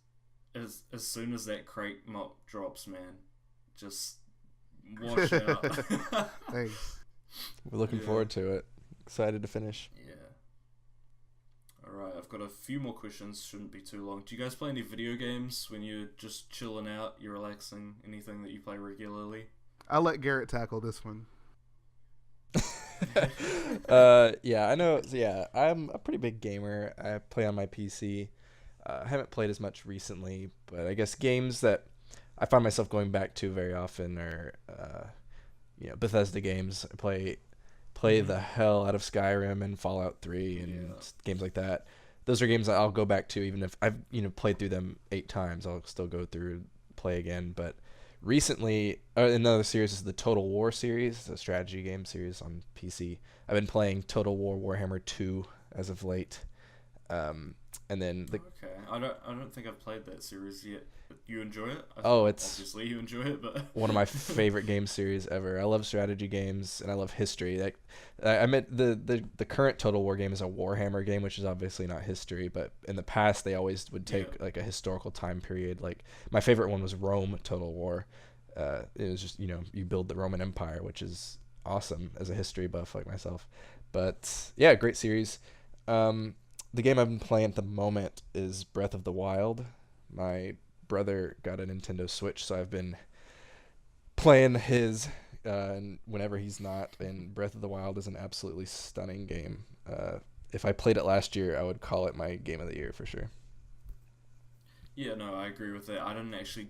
as soon as that crate mock drops, man. Just watch out. Thanks. We're looking forward to it. Excited to finish. Yeah. Alright, I've got a few more questions. Shouldn't be too long. Do you guys play any video games when you're just chilling out, you're relaxing? Anything that you play regularly? I'll let Garrett tackle this one. Yeah, I know. Yeah, I'm a pretty big gamer. I play on my PC. I haven't played as much recently, but I guess games that I find myself going back to very often are, Bethesda games. I play the hell out of Skyrim and Fallout 3 and games like that. Those are games that I'll go back to even if I've played through them 8 times. I'll still go through, play again. But recently, another series is the Total War series, the strategy game series on PC. I've been playing Total War Warhammer 2 as of late. And then okay, I don't think I've played that series yet. You enjoy it? It's obviously you enjoy it, but one of my favorite game series ever. I love strategy games and I love history. Like, I meant the current Total War game is a Warhammer game, which is obviously not history, but in the past they always would take like a historical time period. Like my favorite one was Rome Total War. It was just, you build the Roman Empire, which is awesome as a history buff like myself. But yeah, great series. The game I've been playing at the moment is Breath of the Wild. My brother got a Nintendo Switch, so I've been playing his whenever he's not, and Breath of the Wild is an absolutely stunning game. If I played it last year, I would call it my game of the year for sure. Yeah, no, I agree with that. I didn't actually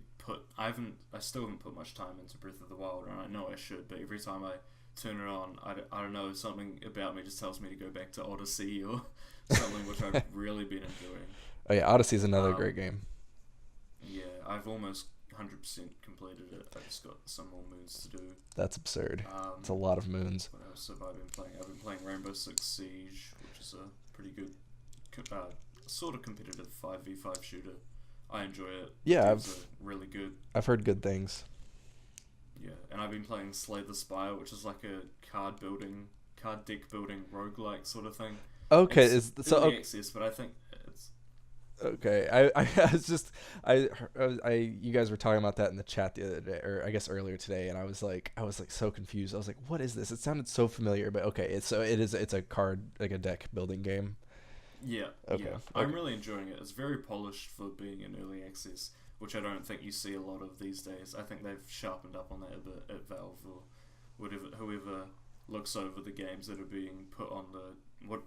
I still haven't put much time into Breath of the Wild, and I know I should, but every time I turn it on, I don't know, something about me just tells me to go back to Odyssey or something, which I've really been enjoying. Oh yeah, Odyssey is another great game. Yeah, I've almost 100% completed it. I just got some more moons to do. That's absurd. It's a lot of moons. What else have I been playing? I've been playing Rainbow Six Siege, which is a pretty good, sort of competitive 5v5 shooter. I enjoy it. Yeah, really good. I've heard good things. Yeah, and I've been playing Slay the Spire, which is like a card deck building roguelike sort of thing. Okay, it's early access, but I think it's okay. I was just you guys were talking about that in the chat the other day, or I guess earlier today, and I was like so confused. I was like, what is this? It sounded so familiar, but okay, it's a card, like a deck building game. Yeah. Okay. Yeah. I'm really enjoying it. It's very polished for being in early access, which I don't think you see a lot of these days. I think they've sharpened up on that a bit at Valve or whoever looks over the games that are being put on what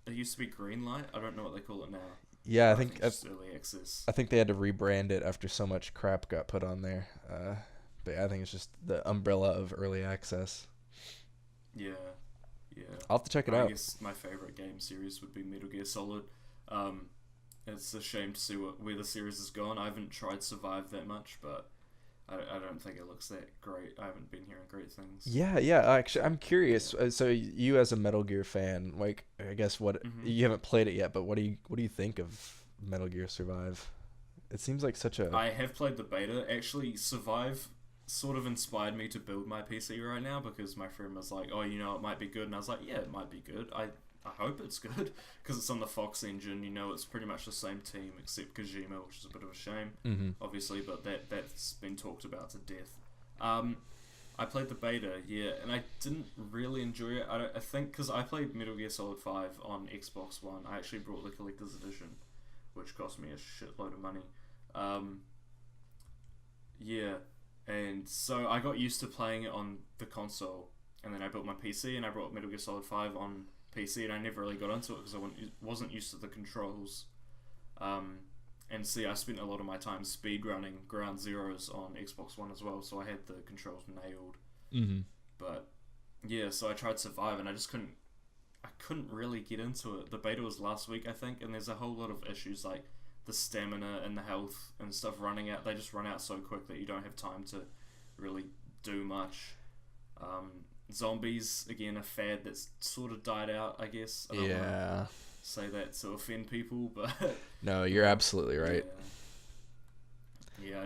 it used to be Greenlight. I don't know what they call it now. Yeah, I think it's early access. I think they had to rebrand it after so much crap got put on there. But I think it's just the umbrella of early access. Yeah. Yeah. I'll have to check it out. I guess my favorite game series would be Metal Gear Solid. It's a shame to see where the series has gone. I haven't tried Survive that much, but I don't think it looks that great. I haven't been hearing great things. Yeah. Actually, I'm curious. So you, as a Metal Gear fan, like, I guess you haven't played it yet, but what do you think of Metal Gear Survive? It seems like such a. I have played the beta. Actually, Survive sort of inspired me to build my PC right now, because my friend was like, "Oh, it might be good," and I was like, "Yeah, it might be good. I hope it's good, because it's on the Fox engine. It's pretty much the same team except Kojima, which is a bit of a shame, obviously, but that's been talked about to death. I played the beta, yeah, and I didn't really enjoy it. I think because I played Metal Gear Solid 5 on Xbox One. I actually brought the collector's edition, which cost me a shitload of money. Yeah, and so I got used to playing it on the console, and then I built my PC and I brought Metal Gear Solid 5 on PC, and I never really got into it because I wasn't used to the controls. And see, I spent a lot of my time speedrunning Ground Zeroes on Xbox One as well, so I had the controls nailed. But yeah, so I tried Survive, and I couldn't really get into it. The beta was last week, I think, and there's a whole lot of issues like the stamina and the health and stuff running out. They just run out so quick that you don't have time to really do much. Zombies, again, a fad that's sort of died out, I guess. I don't wanna say that to offend people, but no, you're absolutely right. Yeah,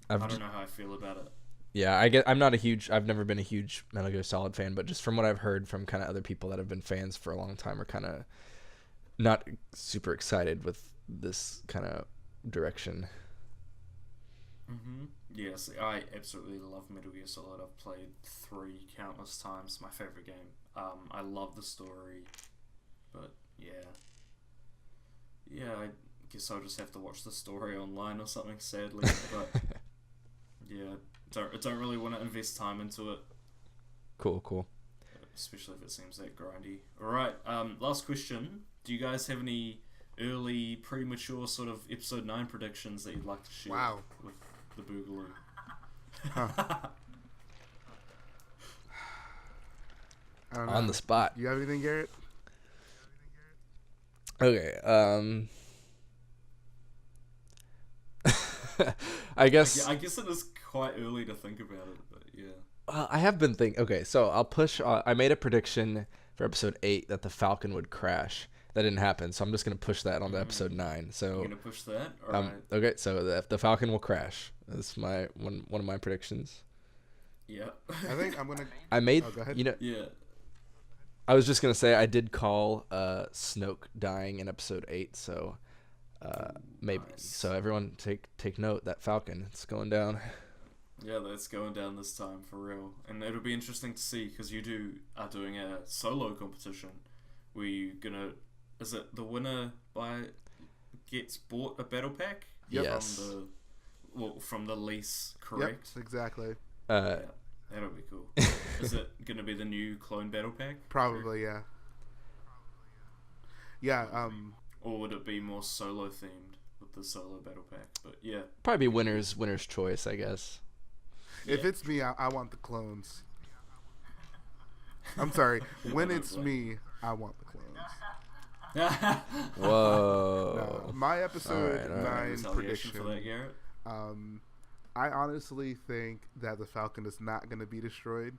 I don't know how I feel about it. Yeah, I've never been a huge Metal Gear Solid fan, but just from what I've heard from kind of other people that have been fans for a long time are kind of not super excited with this kind of direction. Yes, I absolutely love Metal Gear Solid. I've played 3 countless times. My favorite game. I love the story, but yeah, I guess I'll just have to watch the story online or something, sadly. But yeah, don't really want to invest time into it. Cool. Especially if it seems that grindy. All right, last question. Do you guys have any early, premature sort of episode 9 predictions that you'd like to share with the Boogaloo? I don't know. On the spot. You have anything, Garrett? Okay. I guess it is quite early to think about it, but yeah. I have been thinking. Okay, so I'll push. I made a prediction for episode 8 that the Falcon would crash, that didn't happen. So I'm just gonna push that onto episode 9. So You're gonna push that. All right. Okay, so the Falcon will crash. That's my one of my predictions. Yeah. I think I'm gonna. I made Oh, go ahead. Yeah. I was just gonna say I did call Snoke dying in episode 8, so maybe. Nice. So everyone take note, that Falcon, it's going down. Yeah, that's going down this time for real, and it'll be interesting to see because you are doing a solo competition. Is it the winner gets bought a battle pack? Yep. Yes. From the lease, correct? Yep, exactly. Yeah, that'll be cool. Is it gonna be the new clone battle pack? Probably, yeah. Yeah. Or would it be more solo themed with the solo battle pack? But yeah, Probably winner's choice, I guess. If it's me, I want the clones. I'm sorry. When it's me, I want the clones. Whoa. No, my episode All right. 9 Retaliation prediction. for that, Garrett. I honestly think that the Falcon is not going to be destroyed.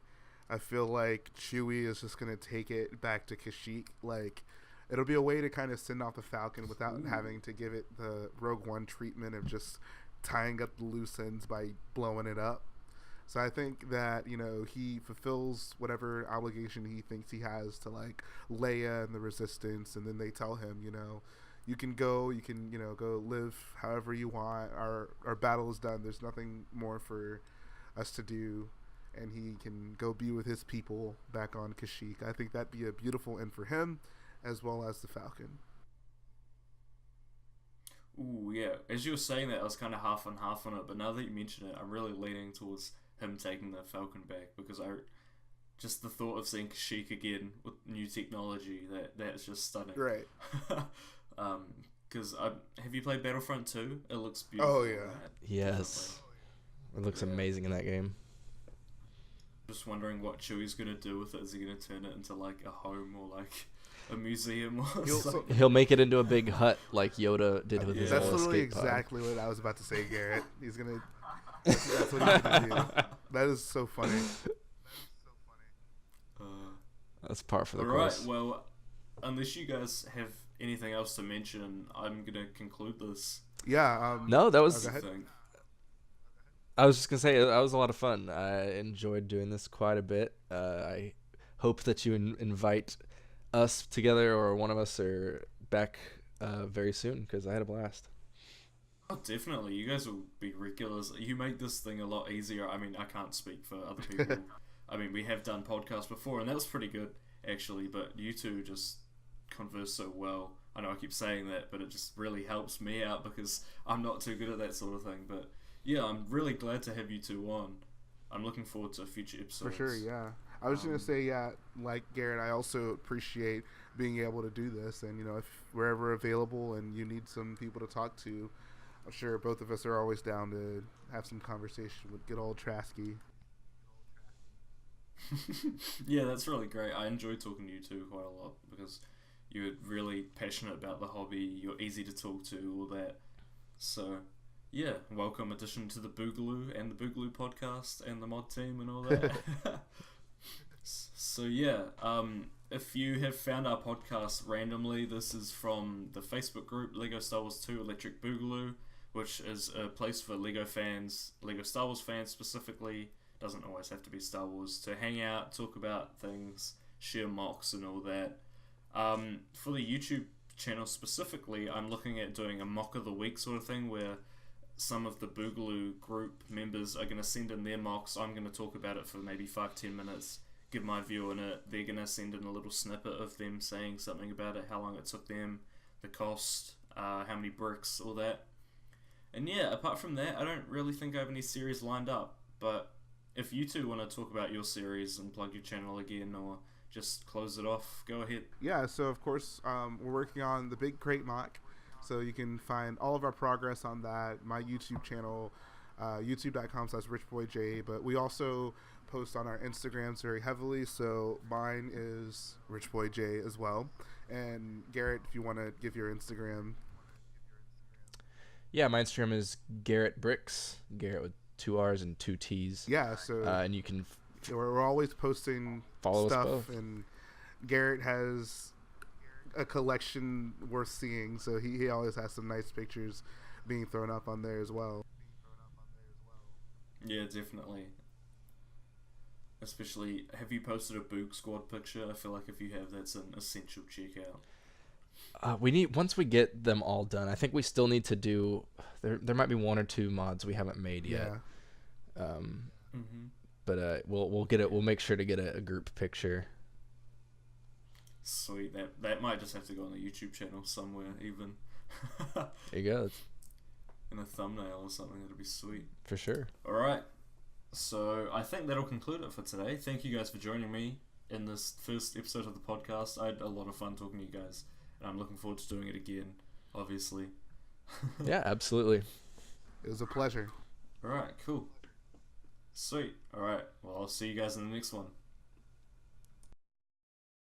I feel like Chewie is just going to take it back to Kashyyyk. Like, it'll be a way to kind of send off the Falcon without having to give it the Rogue One treatment of just tying up the loose ends by blowing it up. So I think that, he fulfills whatever obligation he thinks he has to, like, Leia and the Resistance, and then they tell him, you can go, go live however you want. Our battle is done. There's nothing more for us to do, and he can go be with his people back on Kashyyyk. I think that'd be a beautiful end for him, as well as the Falcon. Ooh, yeah. As you were saying that, I was kind of half and half on it, but now that you mention it, I'm really leaning towards him taking the Falcon back, because just the thought of seeing Kashyyyk again with new technology, that's just stunning. Right. Because have you played Battlefront 2? It looks beautiful. Oh, yeah. Yes. It looks amazing in that game. Just wondering what Chewie's gonna do with it. Is he gonna turn it into like a home or like a museum or something? He'll make it into a big hut like Yoda did with his That's little literally escape pod. exactly what I was about to say, Garrett. He's gonna. That's what he's gonna do. That is so funny. That's par for the Alright, course. well, unless you guys have anything else to mention, I'm gonna conclude this. Yeah. No, that was. go ahead. thing. I was just gonna say that was a lot of fun. I enjoyed doing this quite a bit. I hope that you invite us together, or one of us, or back very soon, because I had a blast. Oh, definitely. You guys will be regulars. You make this thing a lot easier. I mean, I can't speak for other people. I mean, we have done podcasts before, and that was pretty good, actually, but you two just converse so well. I know I keep saying that, but it just really helps me out because I'm not too good at that sort of thing. But yeah, I'm really glad to have you two on. I'm looking forward to future episodes. For sure, yeah. I was going to say, yeah, like Garrett, I also appreciate being able to do this. And, if we're ever available and you need some people to talk to, I'm sure both of us are always down to have some conversation with good old Trasky. Yeah, that's really great. I enjoy talking to you two quite a lot because you're really passionate about the hobby. You're easy to talk to, all that. So, yeah, welcome addition to the Boogaloo and the Boogaloo podcast and the mod team and all that. So yeah, if you have found our podcast randomly, this is from the Facebook group Lego Star Wars 2 Electric Boogaloo, which is a place for Lego fans, Lego Star Wars fans specifically, doesn't always have to be Star Wars, to hang out, talk about things, share mocks and all that. For the YouTube channel specifically, I'm looking at doing a mock of the week sort of thing where some of the Boogaloo group members are going to send in their mocks. I'm going to talk about it for maybe 5-10 minutes, give my view on it. They're going to send in a little snippet of them saying something about it, how long it took them, the cost, how many bricks, all that. And yeah, apart from that, I don't really think I have any series lined up. But if you two want to talk about your series and plug your channel again or just close it off, go ahead. Yeah, so of course, we're working on the Big Crate Mock. So you can find all of our progress on that, my YouTube channel, youtube.com/RichboyJhae. But we also post on our Instagrams very heavily. So mine is RichboyJhae as well. And Garrett, if you want to give your Instagram. Yeah, my Instagram is GarrettBricks. Garrett with 2 R's and 2 T's. Yeah, so and you can we're always posting follow stuff. us both. And Garrett has a collection worth seeing. So he always has some nice pictures being thrown up on there as well. Yeah, definitely. Especially, have you posted a Boog Squad picture? I feel like if you have, that's an essential checkout. Once we get them all done, I think we still need to do. There might be one or two mods we haven't made yet. Yeah. But we'll get it. We'll make sure to get a group picture. Sweet. That might just have to go on the YouTube channel somewhere, even. There you go. In a thumbnail or something, that'd be sweet. For sure. All right. So I think that'll conclude it for today. Thank you guys for joining me in this first episode of the podcast. I had a lot of fun talking to you guys, and I'm looking forward to doing it again, obviously. Yeah, absolutely. It was a pleasure. All right, cool. Sweet. All right. Well, I'll see you guys in the next one.